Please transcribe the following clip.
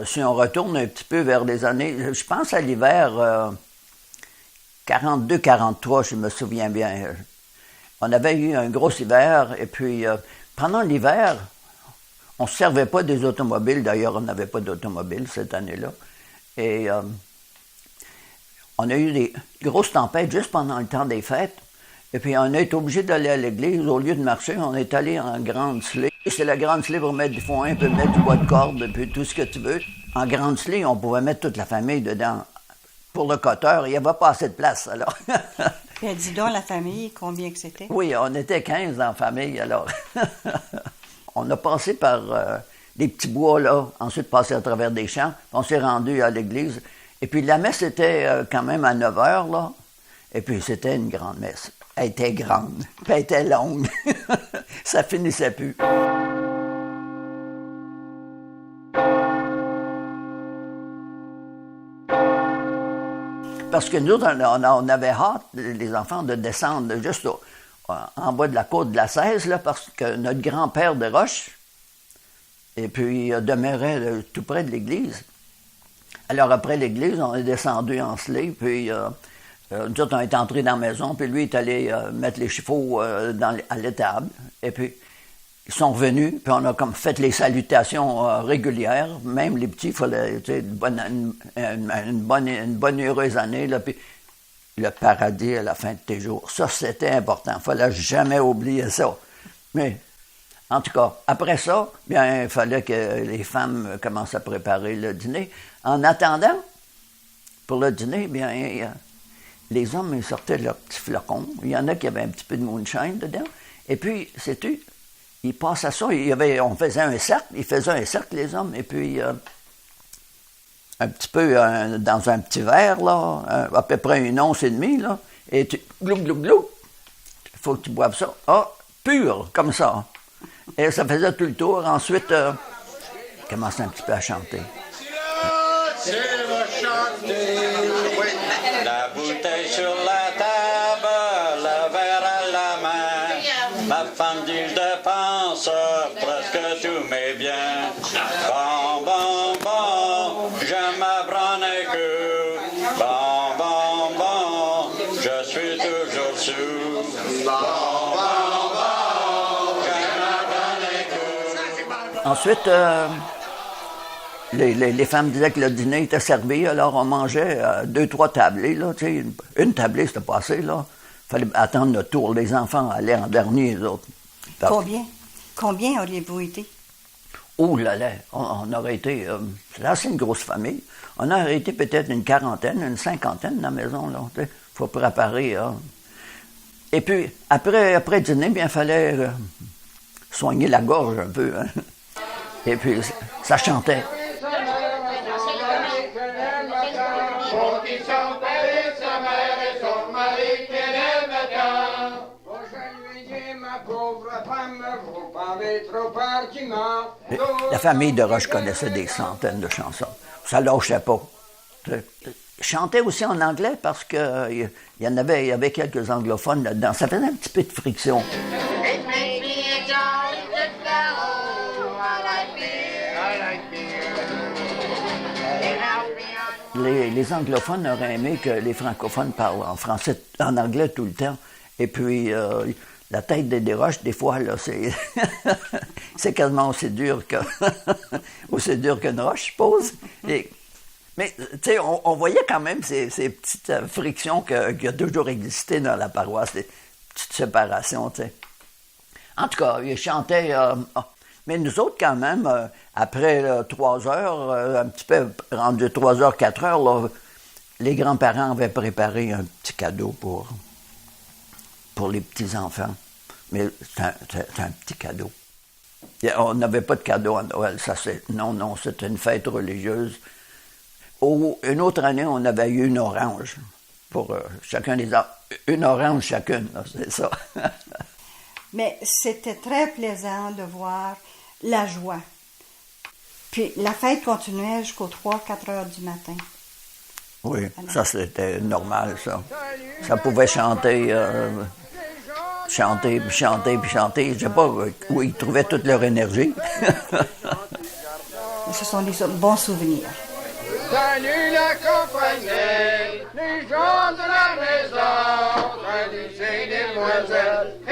Si on retourne un petit peu vers les années, je pense à l'hiver 42-43, je me souviens bien. On avait eu un gros hiver, et puis pendant l'hiver, on ne se servait pas des automobiles. D'ailleurs, on n'avait pas d'automobile cette année-là. Et on a eu des grosses tempêtes juste pendant le temps des fêtes. Et puis, on a été obligé d'aller à l'église. Au lieu de marcher, on est allé en grande slé. C'est la grande slé pour mettre du foin, puis mettre du bois de corde, et puis tout ce que tu veux. En grande slé, on pouvait mettre toute la famille dedans. Pour le coteur, il n'y avait pas assez de place, alors. Puis, dis donc, la famille, combien que c'était? Oui, on était 15 en famille, alors. On a passé par des petits bois, là, ensuite passé à travers des champs, puis on s'est rendu à l'église. Et puis la messe était quand même à 9 heures, là. Et puis c'était une grande messe. Elle était grande, puis elle était longue. Ça finissait plus. Parce que nous, on avait hâte, les enfants, de descendre juste en bas de la côte de la 16, là, parce que notre grand-père de Roche, et puis demeurait tout près de l'église. Alors après l'église, on est descendu en slé, puis nous autres, on est entrés dans la maison, puis lui est allé mettre les chevaux à l'étable, et puis ils sont revenus, puis on a comme fait les salutations régulières, même les petits, il fallait une bonne heureuse année, là, puis le paradis à la fin de tes jours. Ça, c'était important. Il ne fallait jamais oublier ça. Mais, en tout cas, après ça, bien, il fallait que les femmes commencent à préparer le dîner. En attendant, pour le dîner, bien, les hommes ils sortaient leurs petits flacons. Il y en a qui avaient un petit peu de moonshine dedans. Et puis, sais-tu, ils passaient ça. On faisait un cercle. Ils faisaient un cercle, les hommes. Et puis, un petit peu dans un petit verre, là, à peu près 1 once et demie, là, et tu, glou, glou, glou, il faut que tu boives ça. Ah, pur, comme ça. Et ça faisait tout le tour. Ensuite, commençait un petit peu à chanter. C'est le chanter. La bouteille sur la table, le verre à la main. Ma femme dit je dépense presque tous mes biens. Bon, bon, bon, je m'apprends un coup. Bon, bon, bon, je suis toujours sous. Bon, bon, bon, je m'apprends un coup. Ensuite, les femmes disaient que le dîner était servi, alors on mangeait 2-3 tablées, là, tu sais, une tablée, c'était pas assez, là. Il fallait attendre notre tour. Les enfants allaient en dernier, les autres. Combien auriez-vous été? Oh là là, on aurait été... c'est assez une grosse famille. On aurait été peut-être une quarantaine, une cinquantaine dans la maison, là. Il faut préparer. Et puis, après le dîner, bien, il fallait soigner la gorge un peu. Hein. Et puis, ça chantait. La famille de Roche connaissait des centaines de chansons. Ça lâchait pas. Chantait aussi en anglais parce qu'il y avait quelques anglophones là-dedans. Ça faisait un petit peu de friction. Les anglophones auraient aimé que les francophones parlent en anglais tout le temps. Et puis, la tête des Desroches, des fois, là, c'est quasiment aussi dur qu'une roche, je suppose. Mais, tu sais, on voyait quand même ces petites frictions qui ont toujours existé dans la paroisse, des petites séparations, tu sais. En tout cas, ils chantaient... mais nous autres, quand même, après 3 heures, un petit peu rendu 3 heures, 4 heures, là, les grands-parents avaient préparé un petit cadeau pour les petits-enfants. Mais c'est un petit cadeau. On n'avait pas de cadeau à Noël. Non, c'était une fête religieuse. Une autre année, on avait eu une orange pour chacun des enfants. Une orange chacune, là, c'est ça. Mais c'était très plaisant de voir la joie. Puis la fête continuait jusqu'aux 3-4 heures du matin. Oui, ça c'était normal, ça. Ça pouvait chanter, chanter. Je ne sais pas où ils trouvaient toute leur énergie. ce sont des bons souvenirs. Salut la compagnie, les gens de la maison, tradition des demoiselles.